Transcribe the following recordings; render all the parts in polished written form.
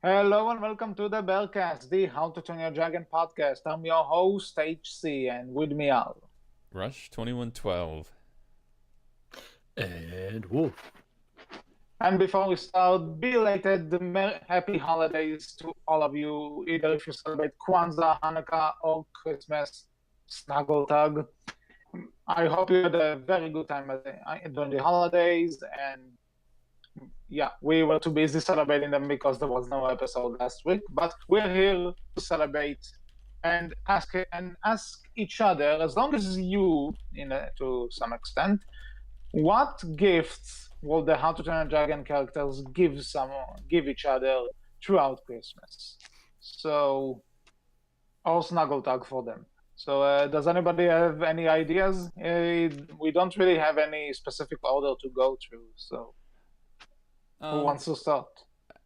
Hello and welcome to the Berkcast, the How to Train Your Dragon podcast. I'm your host, HC, and with me Al. Rush 2112. And Wolf. And before we start, belated happy holidays to all of you, either if you celebrate Kwanzaa, Hanukkah, or Christmas, Snoggletog. I hope you had a very good time during the holidays, and yeah, we were too busy celebrating them because there was no episode last week, but we're here to celebrate and ask each other, as long as you, to some extent, what gifts will the How to Train a Dragon characters give each other throughout Christmas? So, or snuggle tag for them. So, does anybody have any ideas? We don't really have any specific order to go through. So, who wants to start?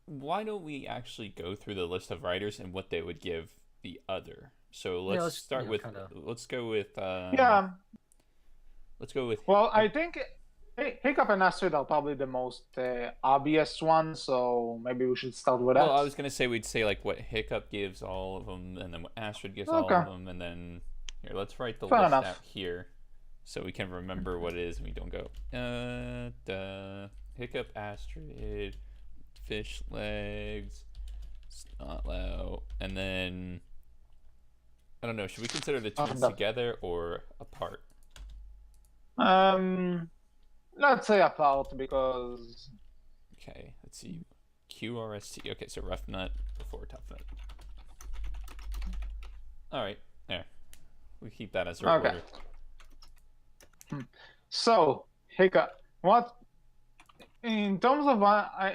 Why don't we actually go through the list of writers and what they would give the other? So let's start with. Let's go with. Yeah. Let's go with. Well, I think Hiccup and Astrid are probably the most obvious ones, so maybe we should start with that. Well, I was gonna say we'd say like what Hiccup gives all of them, and then what Astrid gives all of them, and then here let's write the list out here, so we can remember what it is, and we don't go Hiccup, Astrid, Fish Legs, Snotlow, and then I don't know. Should we consider the twins together or apart? Let's say apart because. Okay, let's see. QRST. Okay, so Rough Nut before Tough Nut. All right, there. We keep that as our order. So Hiccup, what? In terms of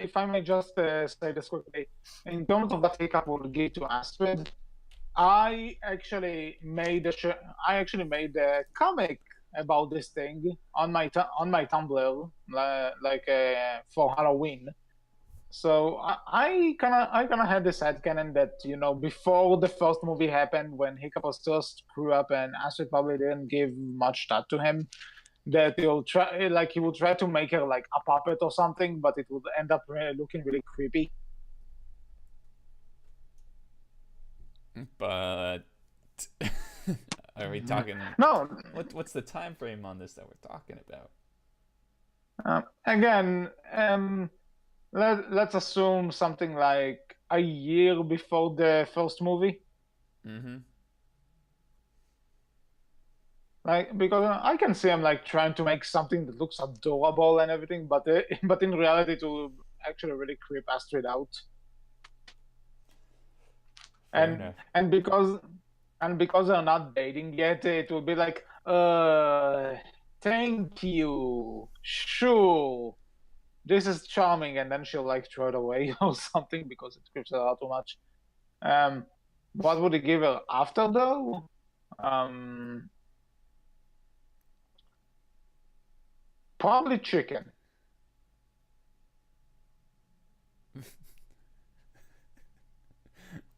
if I may just say this quickly, in terms of what Hiccup will give to Astrid, I actually made a comic about this thing on my Tumblr, for Halloween. So I kind of had this headcanon that before the first movie happened, when Hiccup was still screwed up and Astrid probably didn't give much thought to him, that he will try to make her like a puppet or something, but it would end up looking really creepy. But are we talking? No. What's the time frame on this that we're talking about? Again, let's assume something like a year before the first movie. Mm-hmm. Like, because I can see him like trying to make something that looks adorable and everything, but in reality, it will actually really creep Astrid out. And because they're not dating yet, it will be like, thank you, sure, this is charming, and then she'll like throw it away or something because it creeps her out too much. What would he give her after though? Probably chicken.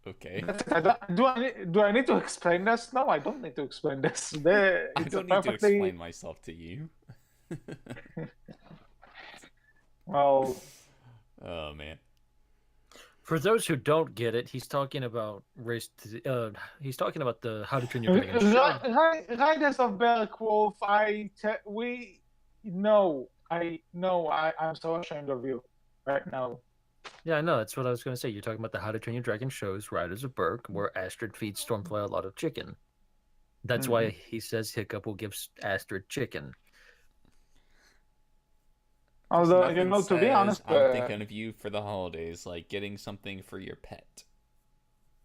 Okay. Do I need to explain this? No, I don't need to explain this. I don't need to explain myself to you. Well. Oh man. For those who don't get it, he's talking about he's talking about the How to Train Your Dragon show. Riders of Berkwolf. I'm so ashamed of you right now. Yeah, I know. That's what I was going to say. You're talking about the How to Train Your Dragon shows, Riders of Berk, where Astrid feeds Stormfly a lot of chicken. That's why he says Hiccup will give Astrid chicken. Although, to be honest, I'm thinking of you for the holidays, like getting something for your pet.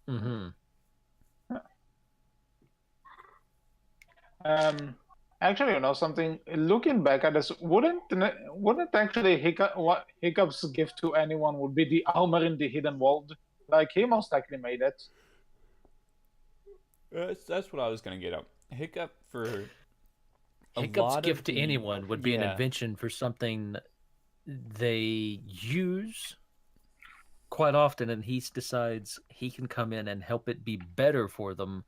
Mm-hmm. Actually, something. Looking back at this, wouldn't actually Hiccup's gift to anyone would be the armor in the Hidden World? Like, he most likely made it. That's what I was gonna get at. Hiccup's gift to anyone would be an invention for something they use quite often, and he decides he can come in and help it be better for them,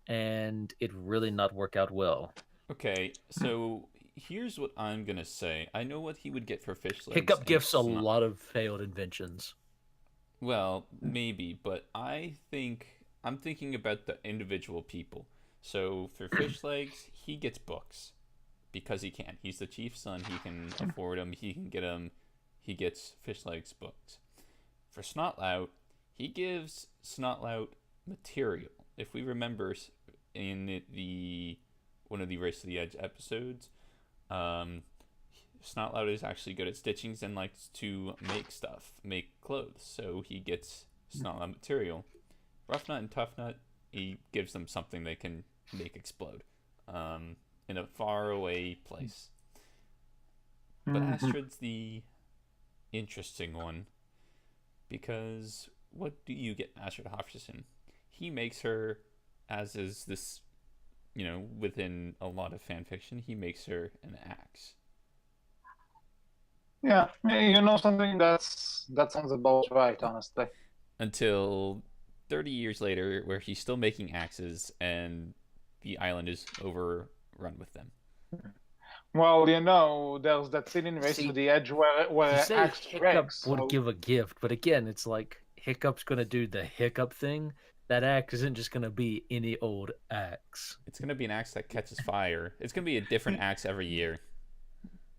and it really not work out well. Okay, so here's what I'm gonna say. I know what he would get for Fish Legs. Hiccup gifts a lot of failed inventions. Well, maybe, but I'm thinking about the individual people. So for Fish Legs, he gets books because he can. He's the chief's son. He can afford them. He can get them. He gets Fish Legs books. For Snotlout, he gives Snotlout material. If we remember in the one of the Race to the Edge episodes, Snotlout is actually good at stitchings and likes to make stuff, make clothes. So he gets Snotlout material. Rough Nut and Tough Nut, he gives them something they can make explode in a faraway place. But Astrid's the interesting one because what do you get Astrid Hofferson? He makes her, as is this, within a lot of fan fiction, he makes her an axe. Yeah, something that sounds about right, honestly. Until 30 years later, where he's still making axes and the island is overrun with them. Well, there's that scene in Race to the Edge where Axe breaks. Would give a gift, but again, it's like Hiccup's going to do the Hiccup thing. That axe isn't just going to be any old axe. It's going to be an axe that catches fire. It's going to be a different axe every year.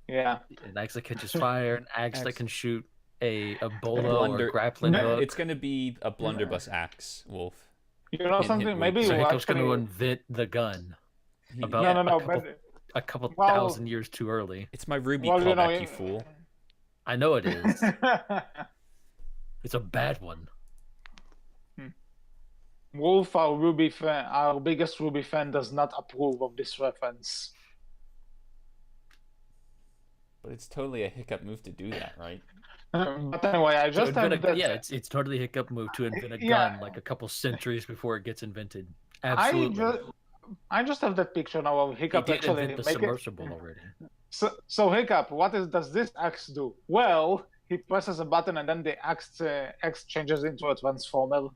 Yeah. An axe that catches fire, an axe that can shoot a bola or a grappling hook. It's going to be a blunderbuss axe, Wolf. Something? Maybe so Hiccup's going to invent the gun. A couple thousand years too early. It's my Ruby callback, you fool. I know it is. It's a bad one. Wolf, our biggest Ruby fan, does not approve of this reference. But it's totally a Hiccup move to do that, right? But anyway, I just have that. Yeah, it's totally a Hiccup move to invent a gun like a couple centuries before it gets invented. Absolutely. I just have that picture now of Hiccup actually invent the submersible already. So Hiccup, does this axe do? Well, he presses a button and then the axe changes into a transformer.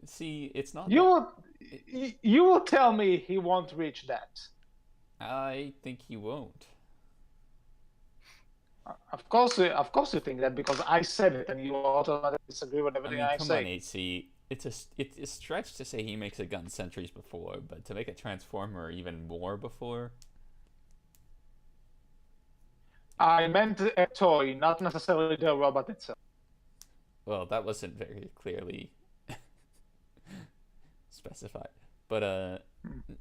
See, it's not. You will tell me he won't reach that. I think he won't. Of course you think that because I said it and you automatically disagree with everything I say. Come on, HC. It's a stretch to say he makes a gun centuries before, but to make a transformer even more before. I meant a toy, not necessarily the robot itself. Well, that wasn't very clearly specified, but okay.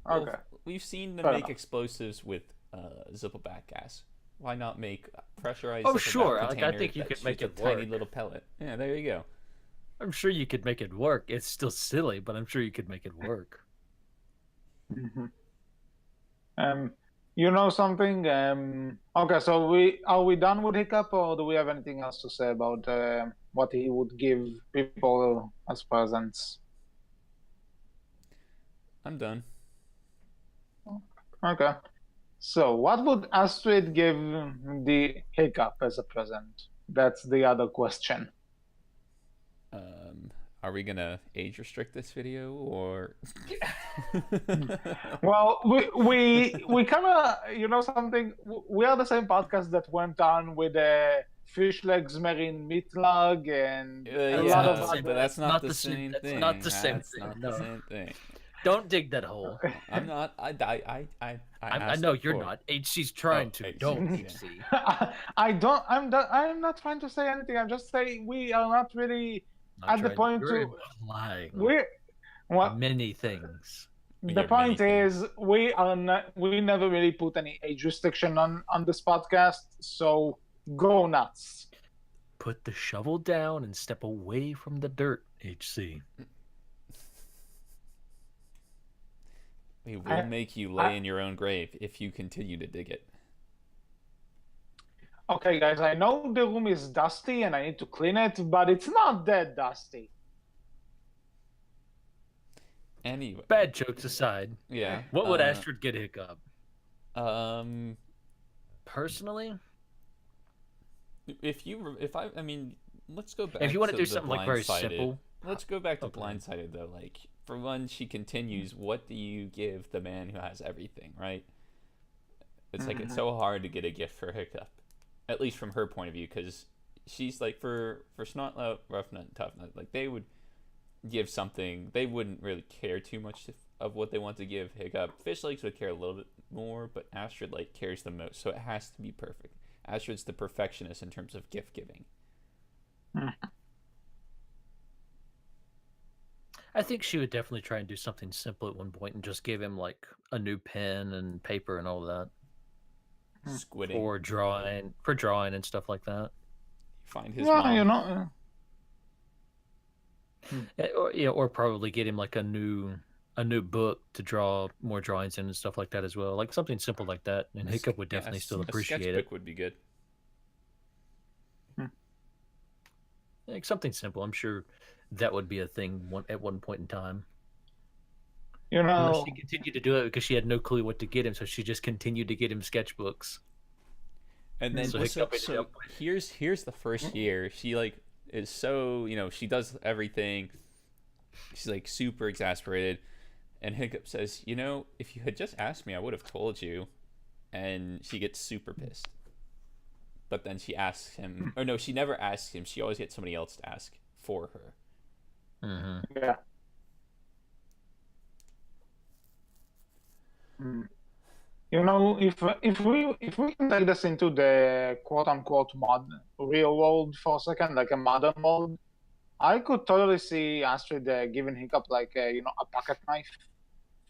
Well, we've seen them make explosives with Zippleback gas. Why not make pressurized? Oh, sure. I think you could make it work. Tiny little pellet. Yeah, there you go. I'm sure you could make it work. It's still silly, but I'm sure you could make it work. Something? Okay, so are we done with Hiccup, or do we have anything else to say about what he would give people as presents? I'm done. Okay. So, what would Astrid give the Hiccup as a present? That's the other question. Are we gonna age restrict this video or? Well, we kind of something. We are the same podcast that went on with Fish Legs, Marine Meatlug, and a lot of. But that's not the same thing. Not the same thing. Not the same thing. Don't dig that hole. I'm not. I know you're not. HC's trying to. Don't HC. I'm not trying to say anything. I'm just saying we are not really at the point to. Many things. The point is, we never really put any age restriction on this podcast, so go nuts. Put the shovel down and step away from the dirt, HC. We will make you lay in your own grave if you continue to dig it. Okay, guys, I know the room is dusty and I need to clean it, but it's not that dusty. Anyway. Bad jokes aside. Yeah. What would Astrid get Hiccup? Personally, Personally? I mean, let's go back. If you want to do something like very simple. Let's go back to Blindsided though. Like, for one, she continues, what do you give the man who has everything, right? It's like, it's so hard to get a gift for Hiccup. At least from her point of view, because she's like for Snotlout, Roughnut, and Toughnut, like they would give something. They wouldn't really care too much of what they want to give Hiccup. Fish Legs would care a little bit more, but Astrid like cares the most, so it has to be perfect. Astrid's the perfectionist in terms of gift giving. I think she would definitely try and do something simple at one point and just give him like a new pen and paper and all that. Squidding. For drawing and stuff like that. Find his mom. Or probably get him like a new book to draw more drawings in and stuff like that as well. Like something simple like that. And Hiccup would definitely still appreciate it. A sketchbook would be good. Like something simple. I'm sure that would be a thing at one point in time. Unless she continued to do it because she had no clue what to get him, so she just continued to get him sketchbooks. And then so here's the first year. She like is so she does everything. She's like super exasperated, and Hiccup says, if you had just asked me, I would have told you. And she gets super pissed. But then she asks him, or no, she never asks him. She always gets somebody else to ask for her. Mm-hmm. Yeah. If we can take this into the quote unquote real world for a second, like a modern world, I could totally see Astrid giving Hiccup like a pocket knife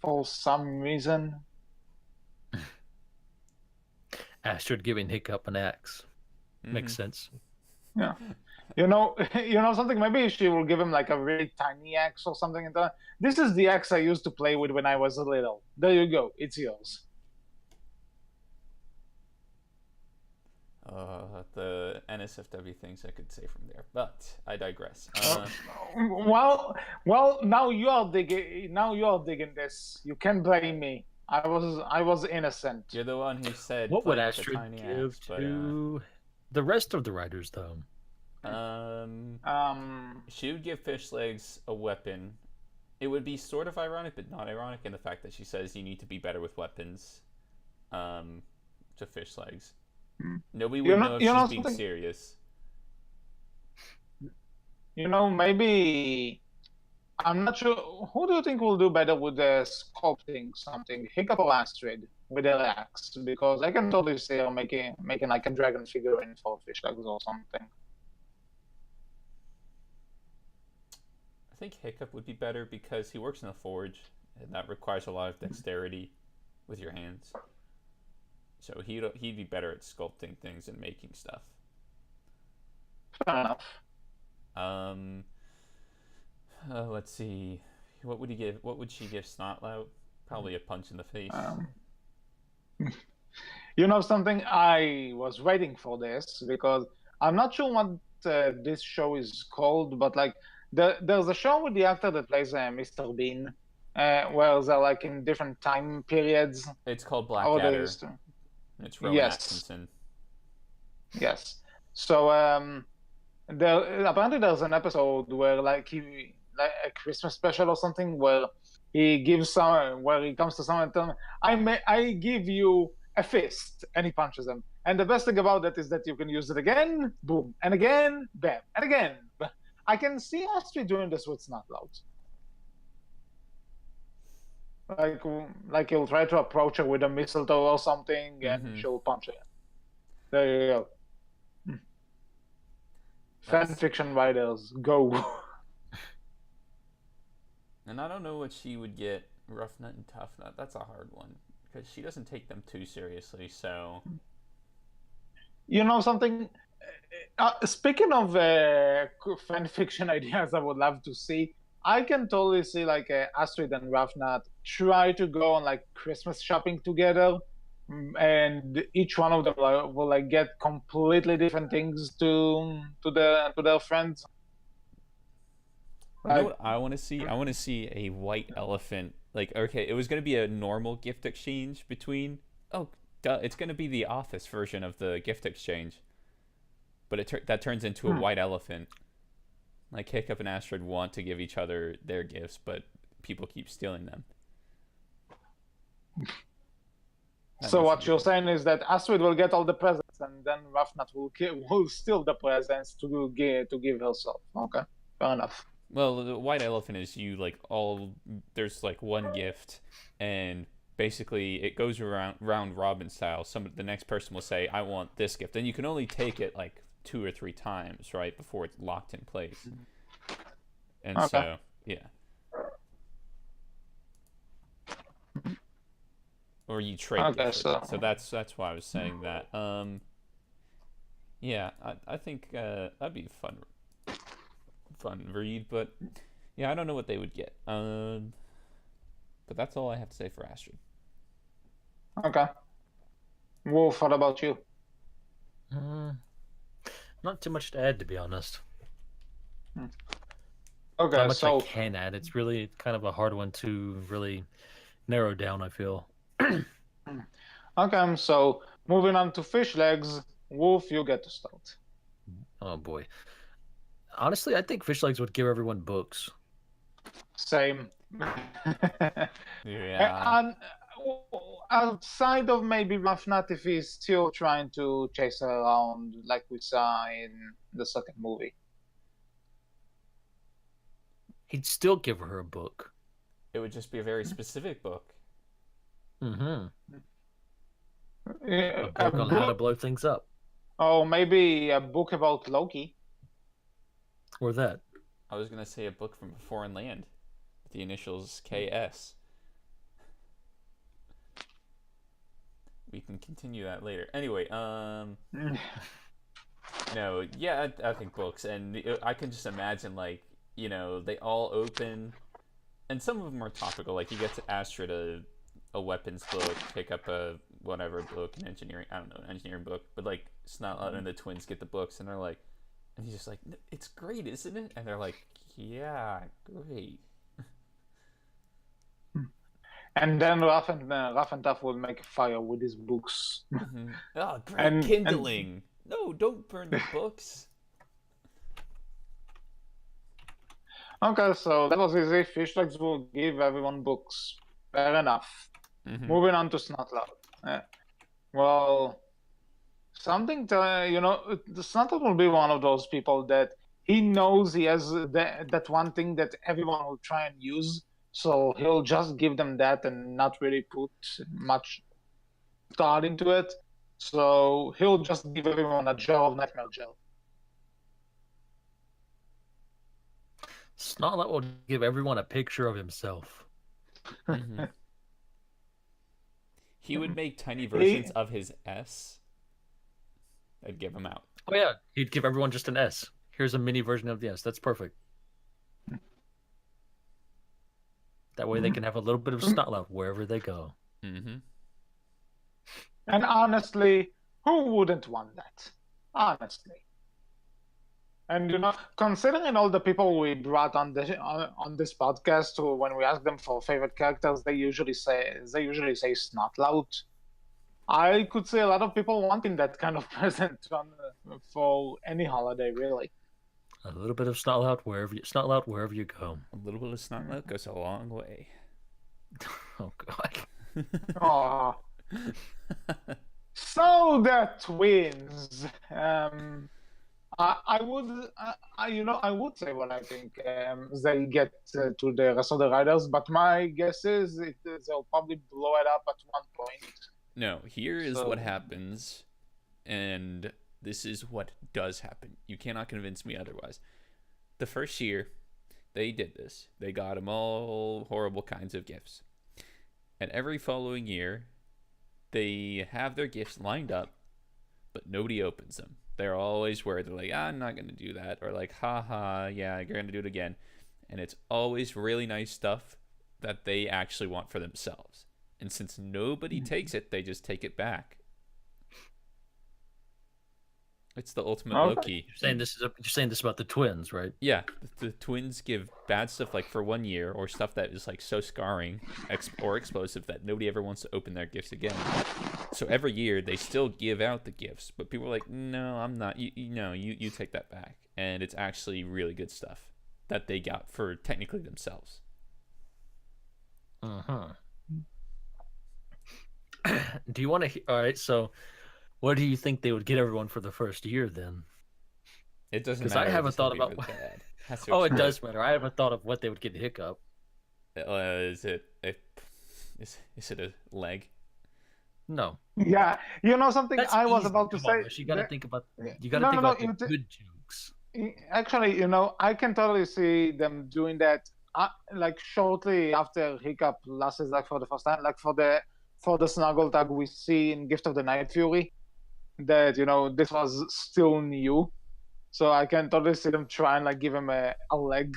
for some reason. Astrid giving Hiccup an axe. Makes sense. Yeah. Something, maybe she will give him like a really tiny axe or something. This is the axe I used to play with when I was little. There you go. It's yours. The NSFW things I could say from there, but I digress. Well, now you are digging this. You can't blame me. I was innocent. You're the one who said. What would Astrid give to the rest of the writers, though? She would give Fish Legs a weapon. It would be sort of ironic, but not ironic in the fact that she says you need to be better with weapons. To Fish Legs. Nobody would know if she's being serious. Maybe I'm not sure. Who do you think will do better with sculpting something? Hiccup or Astrid with their axe? Because I can totally see her making like a dragon figurine for Fish Legs or something. I think Hiccup would be better because he works in a forge, and that requires a lot of dexterity with your hands. So he'd be better at sculpting things and making stuff. Fair enough. Let's see. What would he give? What would she give Snotlout? Probably a punch in the face. Something, I was waiting for this because I'm not sure what this show is called, but like there's a show with the actor that plays Mr. Bean, where they're like in different time periods. It's called Blackadder. It's Rowan Atkinson. Yes. So apparently there's an episode where like a Christmas special or something where he comes to someone and tells him, I give you a fist, and he punches him. And the best thing about that is that you can use it again, boom, and again, bam, and again. I can see Astrid doing this with Snotlout. Like he'll try to approach her with a mistletoe or something, and she'll punch her. There you go. Fan fiction writers, go. And I don't know what she would get Roughnut and Toughnut. That's a hard one because she doesn't take them too seriously. So, something. Speaking of fan fiction ideas, I would love to see. I can totally see like Astrid and Roughnut try to go on like Christmas shopping together, and each one of them will like get completely different things to their friends. You know what I want to see? I want to see a white elephant. Like, okay, it was going to be a normal gift exchange between. Oh, duh, it's going to be the Office version of the gift exchange, but that turns into a white elephant. Like Hiccup and Astrid want to give each other their gifts, but people keep stealing them. So what you're saying is that Astrid will get all the presents presents, and then Rafnat will steal the presents to give herself. Okay, fair enough. Well, the white elephant is there's like one gift, and basically it goes around round robin style. The next person will say, "I want this gift," and you can only take it like 2 or 3 times, right, before it's locked in place. And Okay. so, yeah. Or you trade Okay, gifts. so That's why I was saying that. Yeah, I think that'd be a fun read, but yeah, I don't know what they would get. But that's all I have to say for Astrid. okay. Wolf, what about you? Not too much to add, to be honest. Okay, Not much so I can add. It's really kind of a hard one to really narrow down, I feel. okay, so moving on to fish legs. Wolf, you get to start. Oh boy. Honestly, I think fish legs would give everyone books. Same. Yeah. And outside of maybe Rafnat, if he's still trying to chase her around, like we saw in the second movie. He'd still give her a book. It would just be a very specific book. Mm-hmm. A book on how to blow things up. Oh, maybe a book about Loki. Or that. I was gonna say a book from a foreign land, with the initials KS. We can continue that later. Anyway, no, yeah, I think books, and I can just imagine, like, you know, they all open, and some of them are topical. Like, you get to Astrid a weapons book, pick up a whatever book, an engineering, I don't know, an engineering book, but like Snoggletog and the twins get the books, and they're like, and he's just like, it's great, isn't it? And they're like, yeah, great. And then Raph and Tuff will make a fire with his books. Mm-hmm. Oh, great, kindling. No, don't burn the books. Okay, so that was easy. Fish legs will give everyone books. Fair enough. Mm-hmm. Moving on to Snoggletog. Well, something to, the Snoggletog will be one of those people that he knows he has that one thing that everyone will try and use, so he'll just give them that and not really put much thought into it. So he'll just give everyone a jar of nightmare gel. Snoggletog will give everyone a picture of himself. Mm-hmm. He would make tiny versions of his S. I'd give them out. Oh yeah, he'd give everyone just an S. Here's a mini version of the S. That's perfect. That way they can have a little bit of Snoggletog wherever they go. Mm-hmm. And honestly, who wouldn't want that? Honestly. And considering all the people we brought on this podcast, who, when we ask them for favorite characters, they usually say Snoggletog. I could see a lot of people wanting that kind of present for any holiday, really. A little bit of Snoggletog wherever you go. A little bit of Snoggletog goes a long way. Oh God. Aww. So the twins. I would say what I think they get to the rest of the riders, but my guess is they'll probably blow it up at one point. No, here is what happens, and this is what does happen. You cannot convince me otherwise. The first year, they did this. They got them all horrible kinds of gifts. And every following year, they have their gifts lined up, but nobody opens them. They're always worried. They're like, I'm not going to do that. Or like, haha, yeah, you're going to do it again. And it's always really nice stuff that they actually want for themselves. And since nobody takes it, they just take it back. It's the ultimate Loki. You're saying this about the twins, right? Yeah, the twins give bad stuff like for 1 year, or stuff that is like so scarring or explosive that nobody ever wants to open their gifts again. So every year they still give out the gifts, but people are like, no, I'm not. You take that back, and it's actually really good stuff that they got for technically themselves. Uh-huh. Do you want to? All right, so What do you think they would get everyone for the first year then? It doesn't Because matter. I haven't thought about. Oh, it does matter. I haven't thought of what they would get Hiccup. Is it a leg? No. Yeah, you know something That's I was easy. about to Come say. on, Rush. You got to think about. You got to No, think no, about no. the good jokes. Actually, I can totally see them doing that. Like shortly after Hiccup last is like for the first time, like for the Snoggletog we see in Gift of the Night Fury, that this was still new, so I can totally see them try and like give him a leg.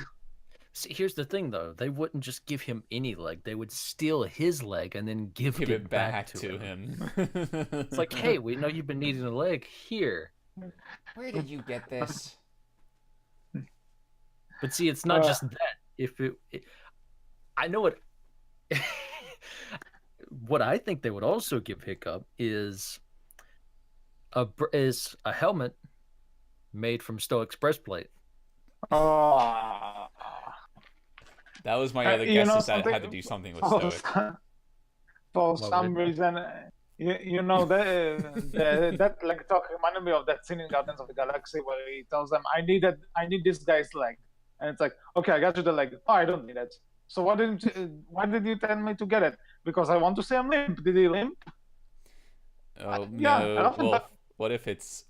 See, here's the thing though: they wouldn't just give him any leg; they would steal his leg and then give it back to him. It's like, hey, we know you've been needing a leg. Here. Where did you get this? But see, it's not just that. I know what. What I think they would also give Hiccup is a helmet made from Stoic's breastplate. Oh. That was my other guess, is that it had to do something with Stoic. For some reason, that like talk reminded me of that scene in Guardians of the Galaxy where he tells them, I need this guy's leg. And it's like, okay, I got you the leg. Oh, I don't need it. So why did you tell me to get it? Because I want to see him limp. Did he limp? Oh, no. Well, what if it's...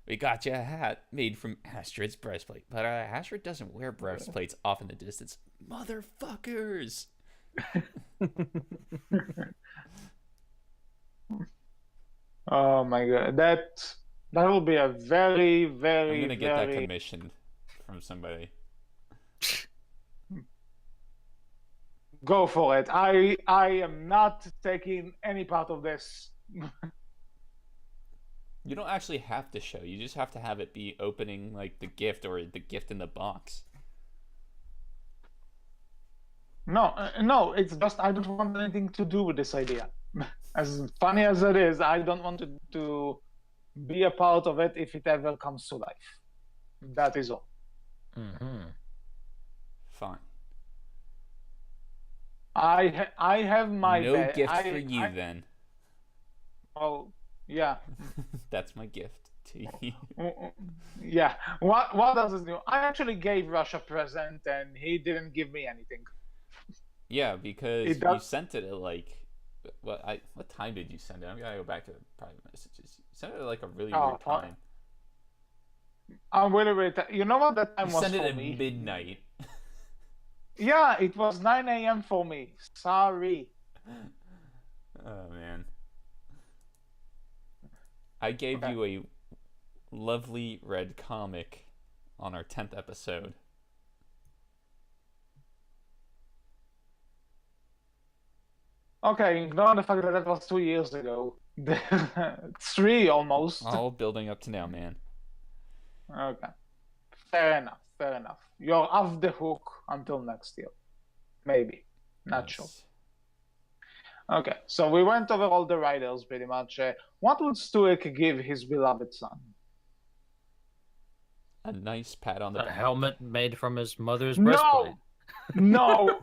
We got you a hat made from Astrid's breastplate. But Astrid doesn't wear breastplates off in the distance. Motherfuckers! Oh my god. That will be a very, very, I'm gonna get that commissioned from somebody. Go for it. I am not taking any part of this. You don't actually have to show. You just have to have it be opening like the gift or the gift in the box. No, it's just I don't want anything to do with this idea. As funny as it is, I don't want to be a part of it if it ever comes to life. That is all. Mm-hmm. Fine. I have my no gift for you then. Well, yeah. That's my gift to you. Yeah. What else is new? I actually gave Rush a present and he didn't give me anything. Yeah, because you sent it at like what time did you send it? I'm gonna go back to the private messages. You sent it at like a really weird time. I'm really you know what that time was for me? You sent it at midnight. Yeah, it was 9 a.m. for me. Sorry. Oh man. I gave you a lovely red comic on our 10th episode. Okay, ignore the fact that was 2 years ago. 3 almost. All building up to now, man. Okay. Fair enough. You're off the hook until next year. Maybe. Not sure. Okay, so we went over all the writers pretty much. What would Stoic give his beloved son? A nice pat on the back. A helmet made from his mother's breastplate. No.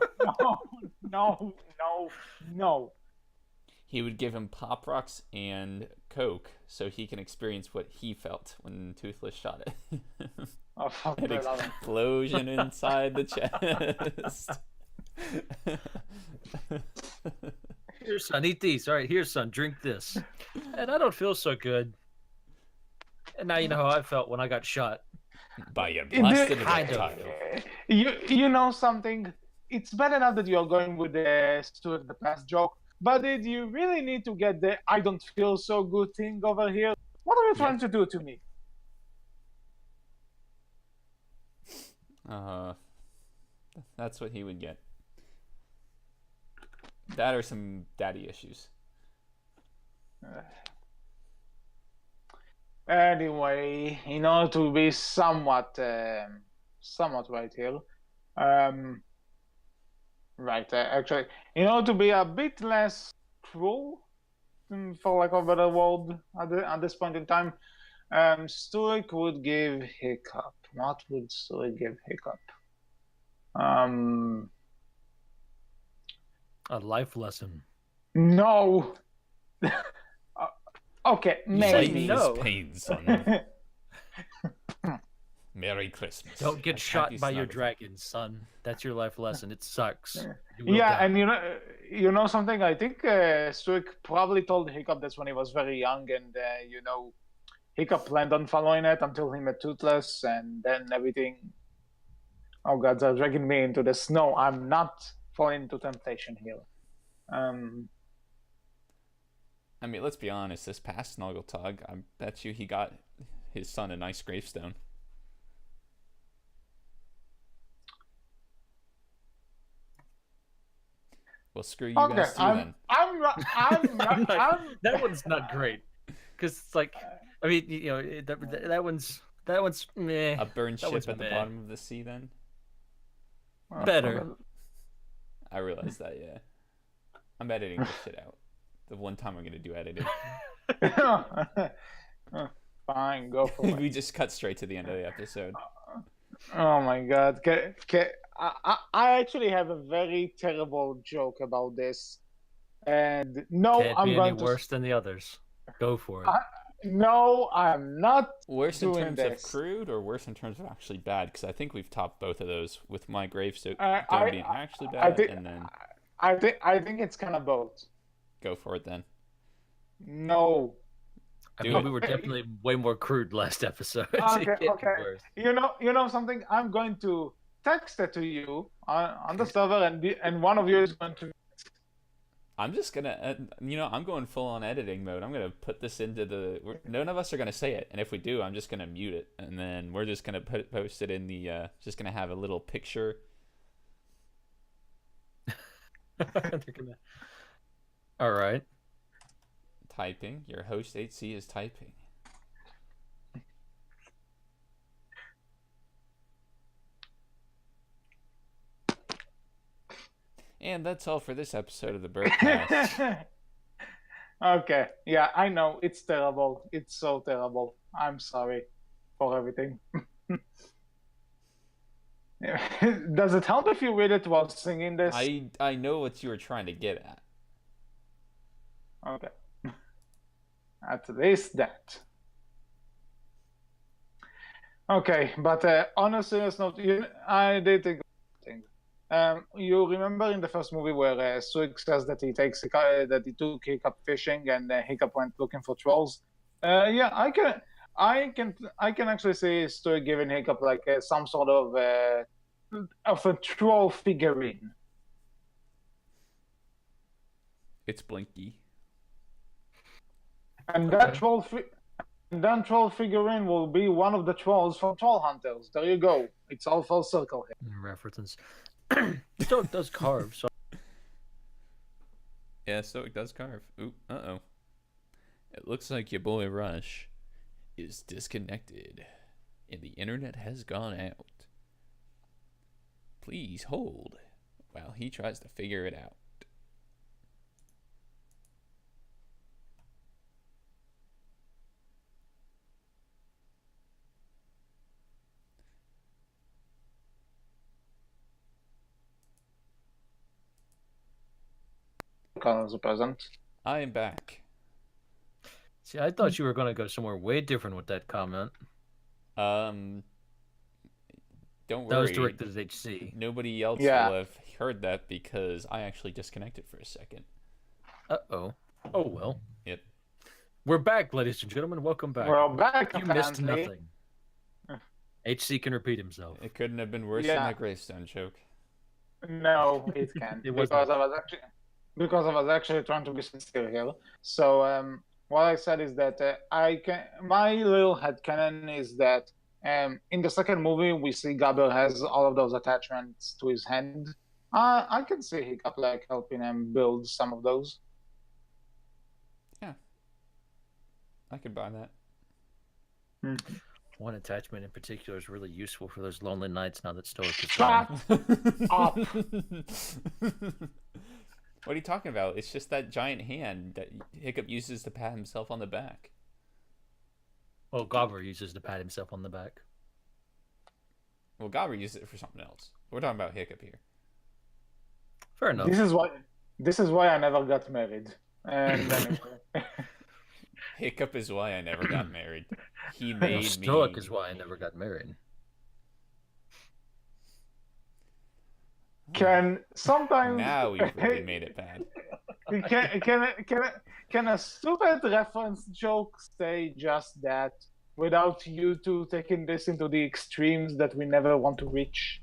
He would give him Pop Rocks and Coke so he can experience what he felt when Toothless shot it. An explosion inside the chest. Here, son, eat these. All right, here, son, drink this. And I don't feel so good. And now you know how I felt when I got shot. By a blasted You know something? It's bad enough that you're going with the Stuart the Past joke, but did you really need to get the I don't feel so good thing over here? What are you trying to do to me? That's what he would get. That or some daddy issues. Anyway, in order to be somewhat right here, actually, in order to be a bit less cruel, for lack of a better word, at this point in time, Stoic would give Hiccup. What would Stoic give Hiccup? A life lesson. No. Okay, Life maybe. is pain, son. Merry Christmas. Don't get and shot happy by your Snoggletog. dragon, son. That's your life lesson. It sucks. You will Yeah, die. and you know something? I think Stuik probably told Hiccup this when he was very young, and Hiccup planned on following it until he met Toothless, and then everything. Oh God, they're dragging me into this. No, I'm not falling into temptation here. I mean, let's be honest. This past Snoggletog, I bet you he got his son a nice gravestone. Well, screw you guys too then. I'm That one's not great, because it's like, I mean, that one's meh. A burned That ship one's at the meh. bottom of the sea then? Better. I realize that, yeah. I'm editing this shit out. The one time I'm going to do editing. Fine, go for it. We just cut straight to the end of the episode. Oh my God. I actually have a very terrible joke about this. And no, Can't I'm be going any to. worse than the others. Go for it. No, I'm not. Worse in doing terms this. of crude or worse in terms of actually bad? Because I think we've topped both of those with my gravestone being actually bad, and then I think it's kind of both. go for it then. No. I Do mean, it. we were definitely way more crude last episode. It Okay, can't be okay. worse. You know something? I'm going to text it to you on the server, and one of you is going to. I'm just gonna, I'm going full on editing mode. I'm gonna put this into none of us are gonna say it, and if we do, I'm just gonna mute it, and then we're just gonna post it in the, just gonna have a little picture. All right. Typing. Your host HC is typing. And that's all for this episode of the Berkcast. Okay, yeah, I know it's terrible. It's so terrible. I'm sorry for everything. Does it help if you read it while singing this? I know what you were trying to get at. Okay. At least that. Okay, but on a serious note, I did think. You remember in the first movie where Suik says that he took Hiccup fishing and Hiccup went looking for trolls? Yeah, I can actually see Suik giving Hiccup like some sort of a troll figurine. It's Blinky. And that troll figurine will be one of the trolls from Troll Hunters. There you go. It's all full circle here. References. Stoic does carve, so. Yeah, Stoic does carve. Ooh, uh-oh. It looks like your boy Rush is disconnected, and the internet has gone out. Please hold while he tries to figure it out. As a present. I am back. See, I thought you were going to go somewhere way different with that comment. Don't worry. That was directed at HC. Nobody else will have heard that because I actually disconnected for a second. Uh-oh. Oh, well. Yep. We're back, ladies and gentlemen. Welcome back. We're back, You missed nothing. HC can repeat himself. It couldn't have been worse than that gravestone joke. No, it can't. because I was actually trying to be sincere here. So what I said is that my little headcanon is that in the second movie we see Gabber has all of those attachments to his hand. I can see Hiccup like helping him build some of those. Yeah, I could buy that. Mm-hmm. One attachment in particular is really useful for those lonely nights now that Stoic is Shut gone. up! What are you talking about? It's just that giant hand that Hiccup uses to pat himself on the back. Well, Gobber uses to pat himself on the back. Well, Gobber uses it for something else. We're talking about Hiccup here. Fair enough. This is why I never got married. And anyway. Hiccup is why I never got married. He made Stoic is why I never got married. Can sometimes Now we've really made it bad. Can a stupid reference joke say just that without you two taking this into the extremes that we never want to reach?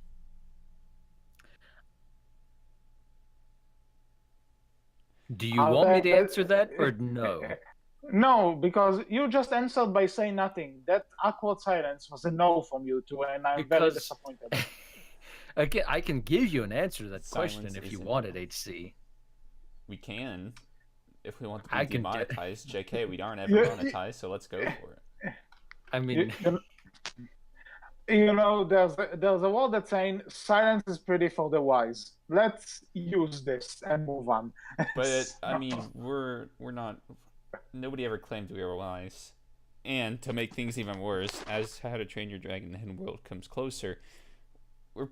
Do you want me to answer that or no? No, because you just answered by saying nothing. That awkward silence was a no from you two, and I'm very disappointed. Again, I can give you an answer to that Silence question if you isn't- want it, HC. We can, if we want to I be can demonetized. JK, we aren't ever monetized, so let's go for it. I mean, you know, there's a word that's saying silence is pretty for the wise. Let's use this and move on. But I mean, we're not. Nobody ever claimed we were wise. And to make things even worse, as How to Train Your Dragon Hidden World comes closer, we're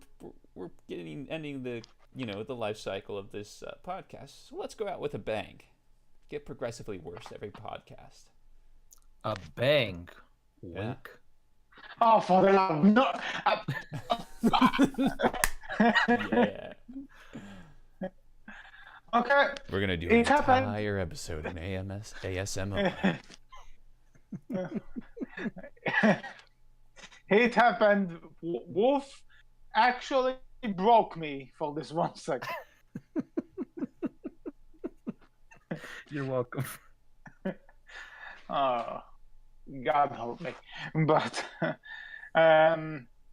ending the the life cycle of this podcast. So let's go out with a bang. Get progressively worse every podcast. a bang. Wink. Oh, for the love! No. Yeah. Okay. We're gonna do an entire episode in ASMR. It happened. Wolf actually broke me for this 1 second. You're welcome. Oh, God help me. But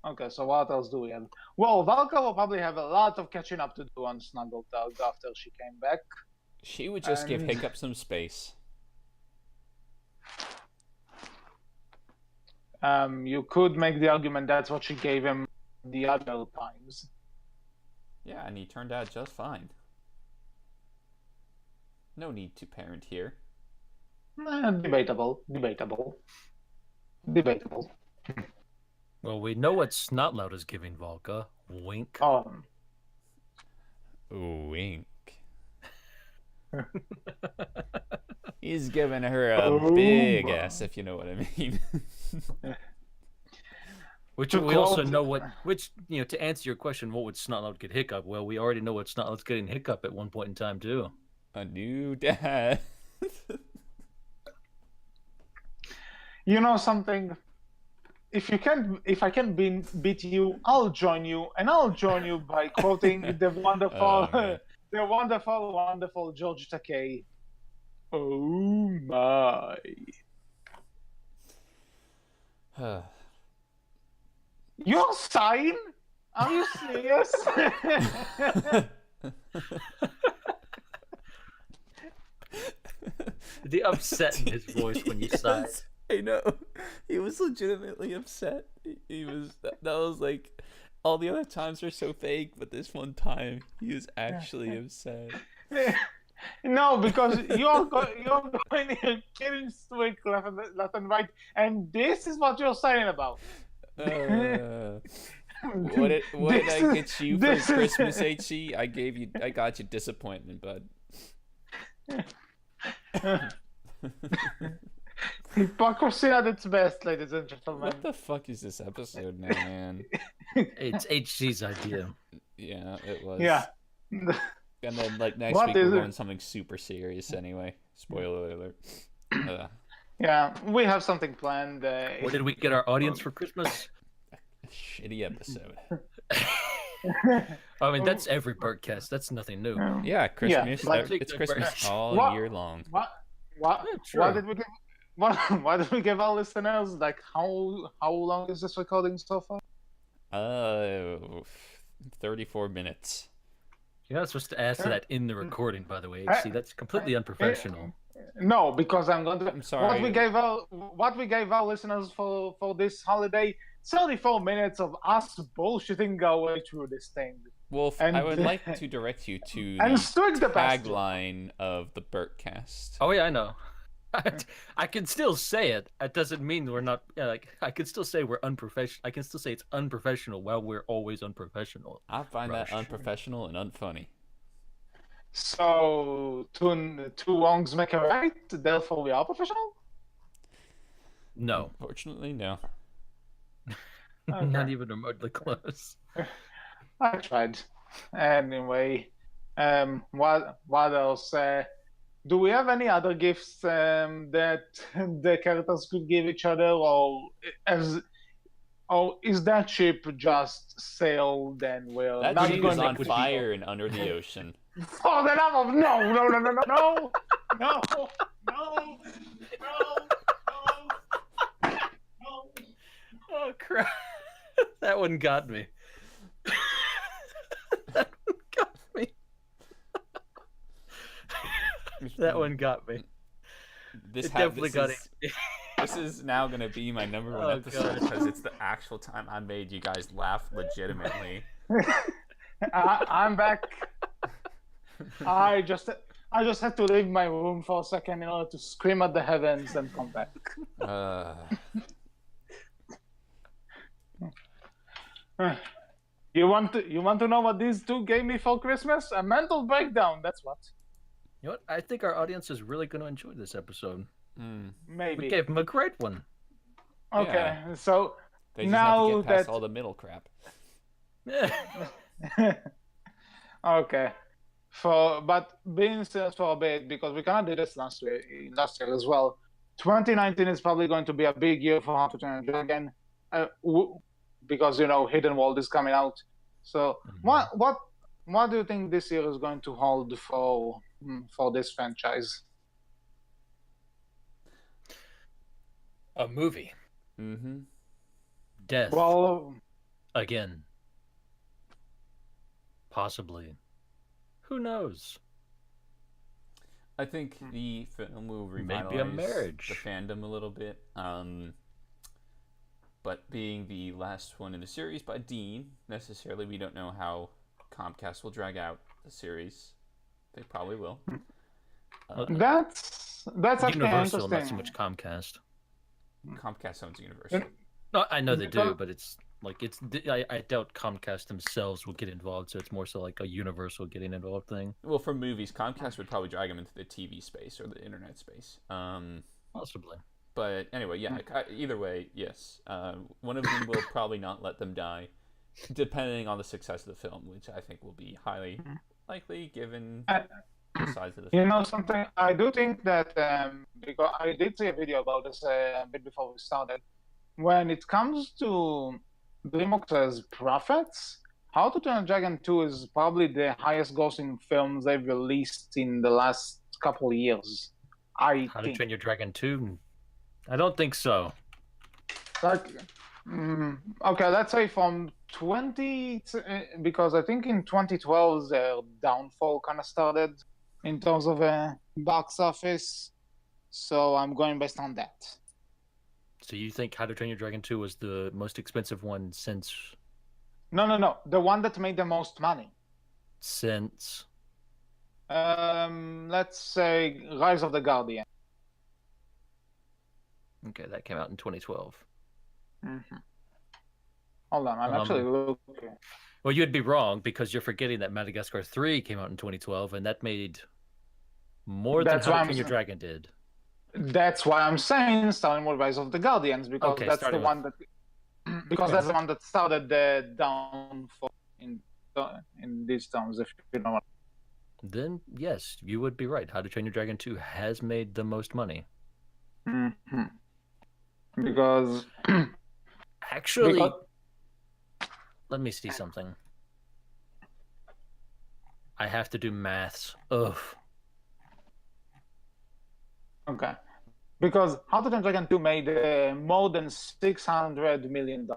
okay, so what else do we have? Well, Valka will probably have a lot of catching up to do on Snoggletog after she came back. She would just give Hiccup some space. You could make the argument that's what she gave him the other times. Yeah, and he turned out just fine. No need to parent here. Debatable. Well, we know what Snotlout is giving Valka. Wink. Wink. He's giving her a big ass, if you know what I mean. Which we also know to answer your question, what would Snotlout get Hiccup? Well, we already know what Snotlout's getting Hiccup at one point in time, too. A new dad. You know something? If I can beat you, I'll join you, and I'll join you by quoting the wonderful George Takei. Oh my! You're sighing? Are you serious? The upset in his voice when you sighed. I know. He was legitimately upset. He was. That was like. All the other times are so fake, but this one time he was actually upset. No, because you're going here killing Swick left and right, and this is what you're saying about. What did I get you for Christmas, HC? I got you disappointment, bud. Hypocrisy at its best, ladies and gentlemen. What the fuck is this episode now, man? It's HC's idea. Yeah, it was. Yeah. And then, like, next week we're going something super serious anyway. Spoiler alert. Yeah, we have something planned. What did we get our audience for Christmas? A shitty episode. I mean, that's every Berkcast. That's nothing new. Yeah, Christmas. Yeah, it's Christmas all year long. Why did we give? Why did we give our listeners like how long is this recording so far? 34 minutes. You're not supposed to ask that in the recording, by the way. See, that's completely unprofessional. No, because I'm sorry. What we gave our listeners for this holiday, 34 minutes of us bullshitting our way through this thing. Wolf, I would like to direct you to the tagline of the Berkcast. Oh yeah, I know. I can still say it. That doesn't mean we're not. I can still say we're unprofessional. I can still say it's unprofessional while we're always unprofessional. I find that unprofessional and unfunny. So two wrongs make a right. Therefore, we are professional. No. Unfortunately, no. Okay. Not even remotely close. I tried. Anyway, what else? Do we have any other gifts that the characters could give each other, or is that ship just sailed and we're That not ship going is to on fire and under the ocean. For the love of no! Oh crap! That one got me. That one got me. That one got me. This definitely got it. This is now going to be my number one episode because it's the actual time I made you guys laugh legitimately. I'm back. I just had to leave my room for a second in order to scream at the heavens and come back. You want to know what these two gave me for Christmas? A mental breakdown. That's what. You know what? I think our audience is really going to enjoy this episode. Maybe we gave them a great one. Okay, yeah. So they just now have to get past all the middle crap. Okay. But being serious for a bit, because we kind of did this last year as well. 2019 is probably going to be a big year for How to Train Your Dragon, because Hidden World is coming out. So what do you think this year is going to hold for this franchise? A movie. Mm-hmm. Death. Well, again. Possibly. Who knows? I think the film will revitalize maybe a marriage. The fandom a little bit. But being the last one in the series by Dean, necessarily we don't know how Comcast will drag out the series. They probably will. That's Universal, interesting. not so much Comcast. Comcast owns Universal. No, I know they do, but it's like I doubt Comcast themselves will get involved, so it's more so like a Universal getting involved thing. Well, for movies, Comcast would probably drag them into the TV space or the internet space. Possibly. But anyway, yeah. Either way, yes. One of them will probably not let them die, depending on the success of the film, which I think will be highly likely given the size of the film. You know something? I do think that because I did see a video about this a bit before we started. When it comes to DreamWorks' profits, How to Train Your Dragon 2 is probably the highest grossing films they've released in the last couple of years. How to Train Your Dragon 2? I don't think so. Okay, let's say from 20, because I think in 2012 their downfall kind of started in terms of box office. So I'm going based on that. So you think How to Train Your Dragon 2 was the most expensive one since... No. The one that made the most money. Since... let's say Rise of the Guardian. Okay, that came out in 2012. Hold on, I'm actually looking. Well, you'd be wrong because you're forgetting that Madagascar 3 came out in 2012, and that made more than How to Train Your Dragon did. That's why I'm saying starting with Rise of the Guardians, because that's the one that that's the one that started the downfall in these terms. If you know what. Then yes, you would be right. How to Train Your Dragon 2 has made the most money. Because actually, let me see something. I have to do maths. Ugh. Okay. Because How to Train Your Dragon 2 made more than $600 million.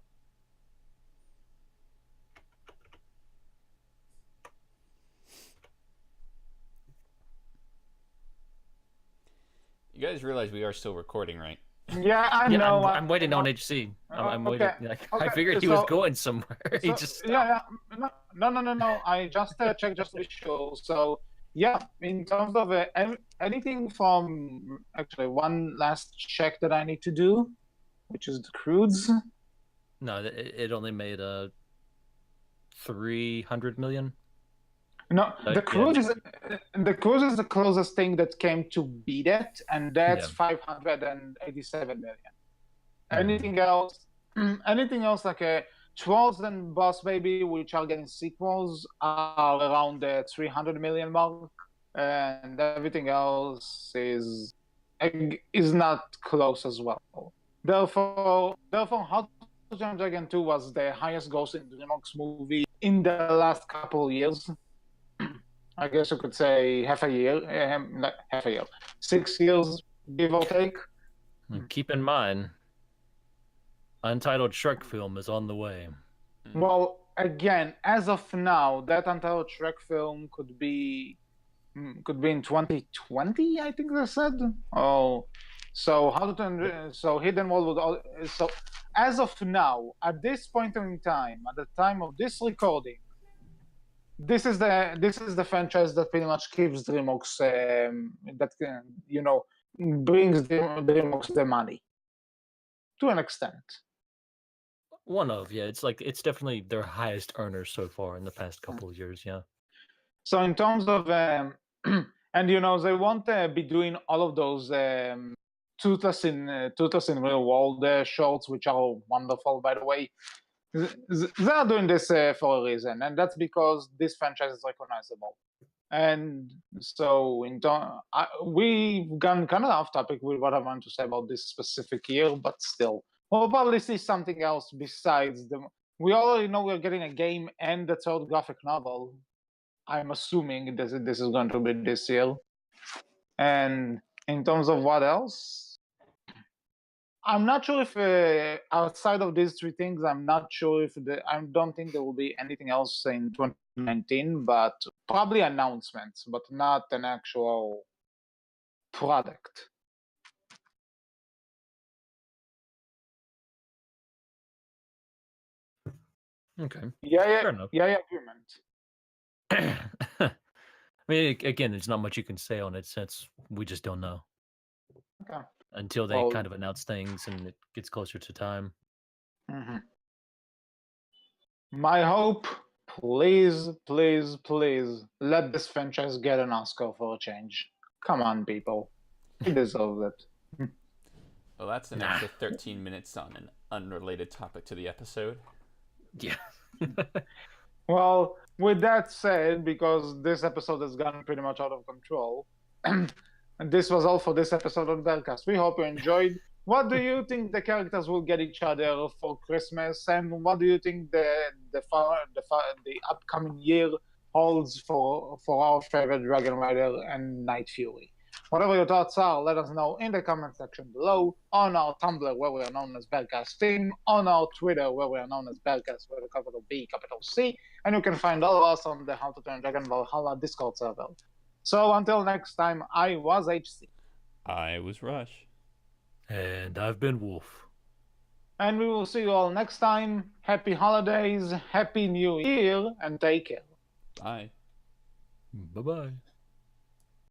You guys realize we are still recording, right? Yeah, I know. I'm waiting on HC. I'm waiting. I figured he was going somewhere. He just No. I just checked just to be sure. So yeah, in terms of anything from actually one last check that I need to do, which is the crudes. No, it only made 300 million. No, the cruise is the closest thing that came to beat it, and that's 587 million. Anything else? Anything else like Trolls and Boss Baby, which are getting sequels, are around the 300 million mark, and everything else is not close as well. Therefore, How to Train Your Dragon 2 was the highest grossing DreamWorks movie in the last couple years. I guess you could say half a year, 6 years, give or take. Keep in mind, Untitled Shrek film is on the way. Well, again, as of now, that Untitled Shrek film could be in 2020, I think they said. Oh, so Hidden World would so as of now, at this point in time, at the time of this recording, this is the franchise that pretty much gives DreamWorks brings DreamWorks the money to an extent. It's definitely their highest earner so far in the past couple of years. Yeah. So in terms of and they won't be doing all of those Toothless in Real World shorts, which are wonderful, by the way. They are doing this for a reason, and that's because this franchise is recognizable. And so we've gone kind of off topic with what I want to say about this specific year, but still, we'll probably see something else besides them. We already know we're getting a game and the third graphic novel. I'm assuming this is going to be this year. And in terms of what else, I'm not sure if outside of these three things, I'm not sure if I don't think there will be anything else in 2019, but probably announcements, but not an actual product. Okay. Yeah, agreement. I mean, again, there's not much you can say on it since we just don't know. Okay. Until they kind of announce things and it gets closer to time. Mm-hmm. My hope, please, please, please, let this franchise get an Oscar for a change. Come on, people. It deserves it. Well, that's an extra 13 minutes on an unrelated topic to the episode. Yeah. Well, with that said, because this episode has gone pretty much out of control, and this was all for this episode of Berkcast. We hope you enjoyed. What do you think the characters will get each other for Christmas, and what do you think the upcoming year holds for our favorite Dragon Rider and Night Fury? Whatever your thoughts are, let us know in the comment section below, on our Tumblr where we are known as Berkcast Team, on our Twitter where we are known as Berkcast with a capital B, capital C, and you can find all of us on the How to Train Dragon Valhalla Discord server. So until next time, I was HC. I was Rush. And I've been Wolf. And we will see you all next time. Happy holidays, happy new year, and take care. Bye. Bye-bye.